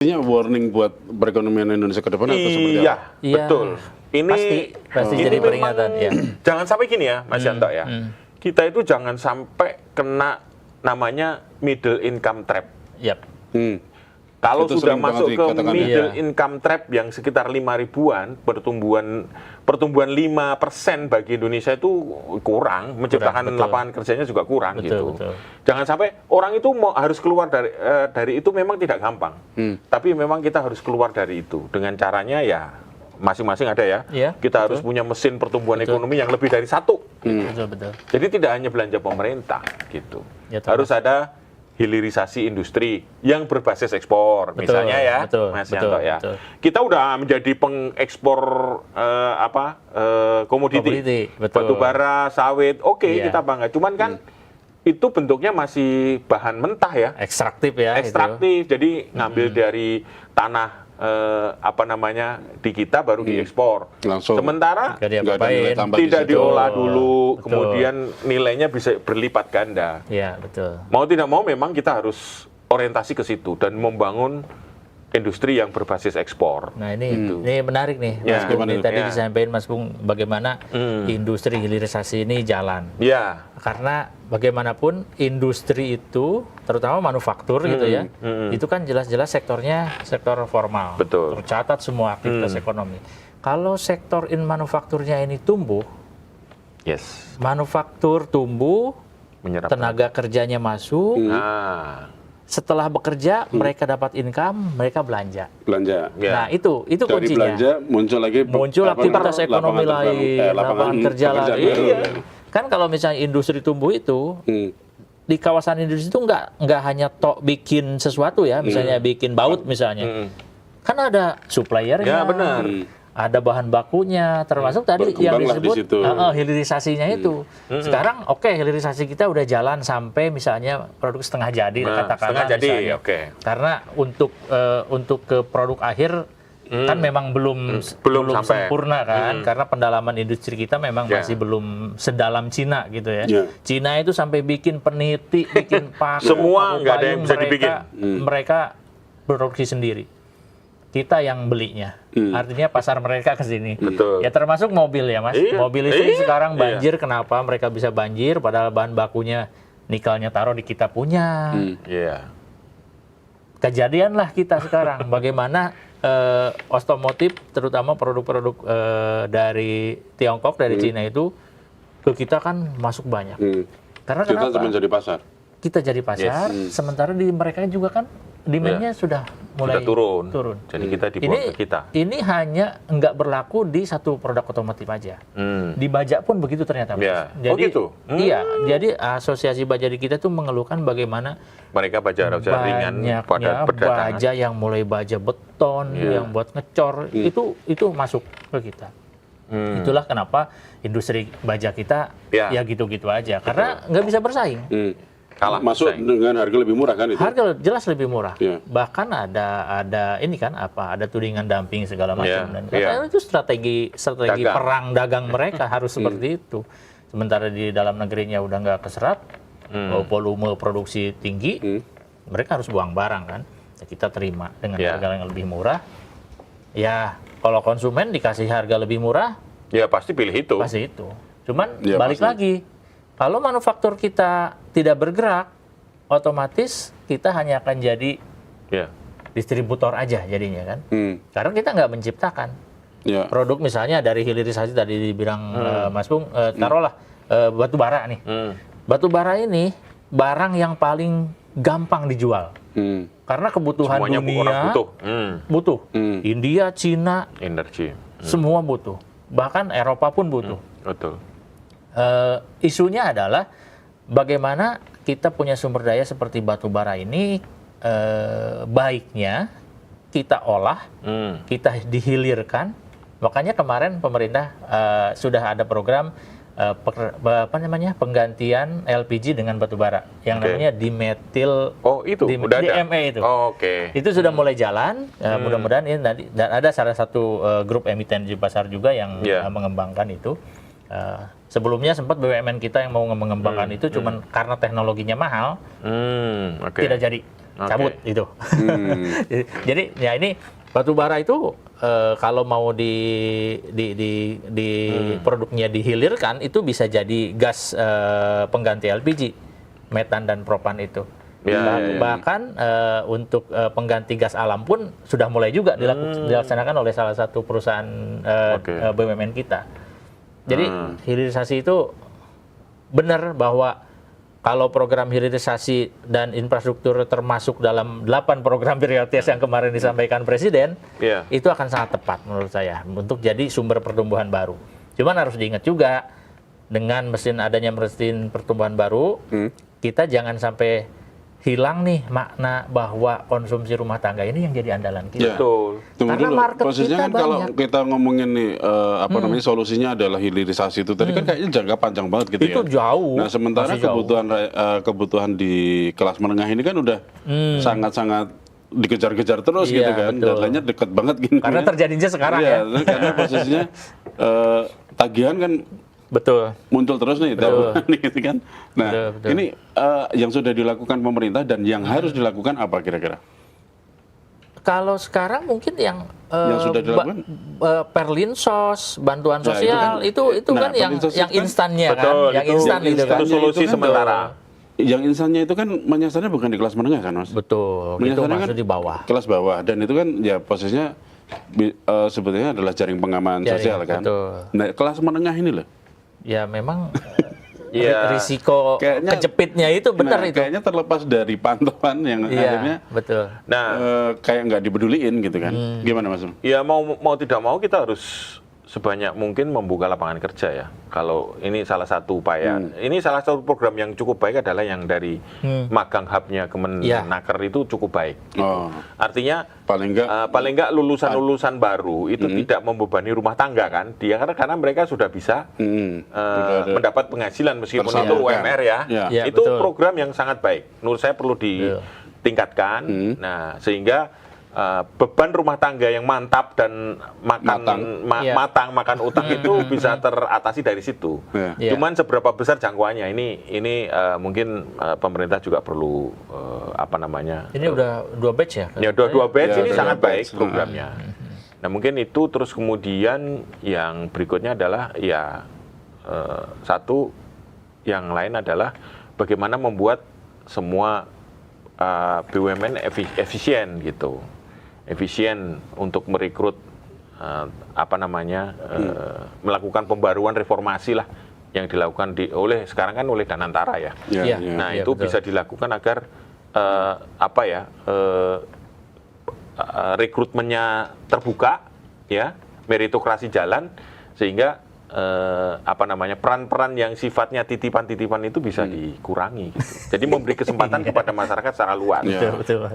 Ini warning buat perekonomian Indonesia ke depan atau seperti Iya, apa? betul. Ini pasti ini jadi memang peringatan ya. Jangan sampai gini ya, Mas Yanto ya. Kita itu jangan sampai kena namanya middle income trap. Yap. Hmm. Kalau Itu sudah sering masuk banget ke dikatakan ya. middle income trap yang sekitar 5 ribuan, pertumbuhan 5% bagi Indonesia itu kurang, menciptakan betul. lapangan kerjanya juga kurang Betul, gitu. betul. Jangan sampai orang itu harus keluar dari itu memang tidak gampang. Tapi memang kita harus keluar dari itu dengan caranya ya masing-masing ada ya. Iya, Kita betul. harus punya mesin pertumbuhan ekonomi yang lebih dari satu. Betul. Jadi tidak hanya belanja pemerintah gitu. Ya, Harus ada hilirisasi industri yang berbasis ekspor, Betul, misalnya ya, betul, Mas betul, Yanto ya. betul. Kita udah menjadi pengekspor komoditi, betul. batu bara, sawit, oke Iya. kita bangga. Cuman kan itu bentuknya masih bahan mentah ya, Ekstraktif ya. ekstraktif. Jadi ngambil dari tanah di kita baru diekspor. Langsung. Sementara Nggak dia Nggak ada apain. nilai tambah di tidak situ. diolah dulu, Betul. kemudian nilainya bisa berlipat ganda. Iya, betul. Mau tidak mau memang kita harus orientasi ke situ dan membangun industri yang berbasis ekspor. Nah ini menarik nih, Ya, Mas Bung. gimana Ini tadi ya. disampaikan Mas Bung bagaimana industri hilirisasi ini jalan. Ya, Karena bagaimanapun industri itu, terutama manufaktur gitu ya, itu kan jelas-jelas sektornya sektor formal. Betul. Tercatat semua aktivitas ekonomi. Kalau sektor manufakturnya ini tumbuh, yes. manufaktur tumbuh, Menyerap tenaga kerjanya masuk, Nah, setelah bekerja mereka dapat income, mereka belanja. Belanja. ya. Nah itu Dari kuncinya. belanja muncul lagi Muncul aktivitas ekonomi lain, lapangan kerja pekerjaan lain. baru. Iya. Kan kalau misalnya industri tumbuh itu, di kawasan industri itu nggak hanya bikin sesuatu ya, misalnya bikin baut misalnya. Kan ada suppliernya, Ya, benar. ada bahan bakunya, termasuk tadi yang Berkembanglah di disebut situ. hilirisasinya itu. Sekarang hilirisasi kita udah jalan sampai misalnya produk setengah jadi, Nah, katakanlah setengah jadi, misalnya. oke. Karena untuk ke produk akhir kan memang belum Belum sampai. sempurna kan, karena pendalaman industri kita memang Ya. masih belum sedalam Cina gitu ya. Ya. Cina itu sampai bikin peniti, bikin paku, Semua paku nggak ada yang payung, bisa dibikin. Mereka produksi sendiri. Kita yang belinya. Artinya pasar mereka ke sini. Betul. Ya termasuk mobil ya Mas. Iya. Mobil listrik Iya. sekarang banjir, kenapa mereka bisa banjir padahal bahan bakunya nikelnya taruh di kita punya. Iya. Kejadianlah kita sekarang bagaimana otomotif terutama produk-produk dari Tiongkok dari Cina itu ke kita kan masuk banyak. Karena Kita kenapa? cuma jadi pasar. Kita jadi pasar, sementara di mereka juga kan demand-nya sudah mulai Sudah turun. turun. Jadi kita dibuat ke kita. Ini hanya nggak berlaku di satu produk otomotif aja. Di baja pun begitu ternyata. Mas. Ya. Jadi, Oh, gitu? Iya, jadi asosiasi baja di kita tuh mengeluhkan bagaimana Mereka baja ringan banyaknya pada berdatangan. baja yang mulai baja beton, Iya. yang buat ngecor, itu masuk ke kita. Itulah kenapa industri baja kita Ya. ya gitu-gitu aja, karena nggak bisa bersaing. Kalah Masuk bersaing. dengan harga lebih murah kan itu? Harga jelas lebih murah. Iya. Bahkan ada ini kan ada tudingan dumping segala macam Iya, dan iya. karena itu strategi Dagang. perang dagang mereka harus seperti itu. Sementara di dalam negerinya udah nggak keserap, volume produksi tinggi, mereka harus buang barang kan. Ya, kita terima dengan Iya. harga yang lebih murah. Ya kalau konsumen dikasih harga lebih murah, Ya pasti pilih itu. pasti itu. Cuman Iya, balik pasti. lagi, kalau manufaktur kita tidak bergerak, otomatis kita hanya akan jadi Ya. distributor aja jadinya kan. Karena kita nggak menciptakan Ya. produk misalnya dari hilirisasi tadi dibilang Mas Bung, taruhlah batu bara nih. Batu bara ini barang yang paling gampang dijual. Karena kebutuhan Semuanya dunia orang butuh. butuh. India, Cina, Energi. semua butuh. Bahkan Eropa pun butuh. Betul. Isunya adalah bagaimana kita punya sumber daya seperti batu bara ini baiknya kita olah, kita dihilirkan. Makanya kemarin pemerintah sudah ada program penggantian LPG dengan batu bara yang namanya dimetil. Oh itu udah ada. DME itu. Oh, oke. Itu sudah mulai jalan. Mudah-mudahan ini nanti dan ada salah satu grup emiten di pasar juga yang mengembangkan itu. Sebelumnya sempat BUMN kita yang mau mengembangkan itu, cuman karena teknologinya mahal, tidak jadi. cabut itu. Jadi ya ini batu bara itu kalau mau di produknya dihilirkan itu bisa jadi gas pengganti LPG, metan dan propan itu. Bahkan untuk pengganti gas alam pun sudah mulai juga dilaksanakan oleh salah satu perusahaan BUMN kita. Jadi hilirisasi itu benar bahwa kalau program hilirisasi dan infrastruktur termasuk dalam 8 program prioritas yang kemarin disampaikan Presiden, itu akan sangat tepat menurut saya untuk jadi sumber pertumbuhan baru. Cuman harus diingat juga dengan adanya mesin pertumbuhan baru, kita jangan sampai hilang nih makna bahwa konsumsi rumah tangga ini yang jadi andalan kita. Betul. Tunggu Karena dulu. market Prosesnya kita kan kalau banyak. kita ngomongin nih namanya solusinya adalah hilirisasi itu tadi kan kayaknya jangka panjang banget gitu Itu ya. jauh. Nah, sementara Masih jauh. kebutuhan di kelas menengah ini kan udah sangat-sangat dikejar-kejar terus Iya, gitu kan. betul. Deadline-nya dekat banget gini. Karena kan. terjadinya sekarang Iya, ya. karena posisinya tagihan kan Betul. muncul terus nih tahunan gitu kan. Nah, Betul. ini yang sudah dilakukan pemerintah dan yang harus dilakukan apa kira-kira? Kalau sekarang mungkin yang sudah dilakukan? Perlinsos, bantuan Nah, sosial itu nah, kan yang Perlinsos itu kan- instannya kan, Betul, yang itu- instan yang itu kan. Itu solusi itu kan- sementara. Yang insannya itu kan menyasarnya bukan di kelas menengah kan, Mas? Betul, itu Menyasarnya masuk di bawah. Kelas bawah dan itu kan ya posisinya sebetulnya adalah jaring pengaman Jaring, sosial kan. betul. Nah, kelas menengah ini loh. Ya memang Iya. risiko Kayaknya- kejepitnya itu benar Nah, itu. kayaknya terlepas dari pantauan yang akhirnya Iya, betul. Nah, kayak nggak dipeduliin gitu kan. Gimana Mas? ya mau tidak mau kita harus sebanyak mungkin membuka lapangan kerja ya. Kalau ini salah satu upaya. Ini salah satu program yang cukup baik adalah yang dari magang hubnya Kemenaker itu cukup baik. Gitu. Oh, Artinya paling nggak paling nggak lulusan-lulusan baru itu tidak membebani rumah tangga kan. Dia karena mereka sudah bisa udah ada mendapat penghasilan meskipun itu tersalurkan. UMR ya. Ya. Ya, Itu betul. program yang sangat baik. Menurut saya perlu ditingkatkan. Nah, sehingga beban rumah tangga yang mantap dan Iya. matang makan utang itu bisa teratasi dari situ. Ya. Iya. Cuman seberapa besar jangkauannya ini mungkin pemerintah juga perlu apa namanya? Ini udah 2 batch ya? Ya dua batch Ya, ini udah sangat 2 baik batch. programnya. Nah mungkin itu terus kemudian yang berikutnya adalah ya satu yang lain adalah bagaimana membuat semua BUMN efisien gitu, efisien untuk merekrut melakukan pembaruan reformasi lah yang dilakukan sekarang kan oleh Danantara ya. Ya, Iya. ya. Nah, Iya, itu betul. bisa dilakukan agar rekrutmennya terbuka, ya, meritokrasi jalan, sehingga peran-peran yang sifatnya titipan-titipan itu bisa dikurangi. Gitu. Jadi memberi kesempatan kepada masyarakat secara luas. Iya. Betul.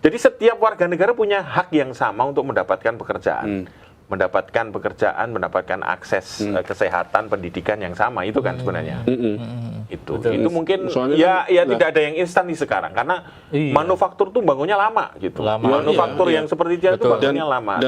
Jadi setiap warga negara punya hak yang sama untuk mendapatkan pekerjaan. Mendapatkan akses kesehatan, pendidikan yang sama, itu kan sebenarnya. Itu mungkin Soalnya ya tidak ada yang instan di sekarang karena Iya. manufaktur tuh bangunnya lama gitu. Lama. Manufaktur Iya, yang seperti dia itu Betul. bangunnya lama.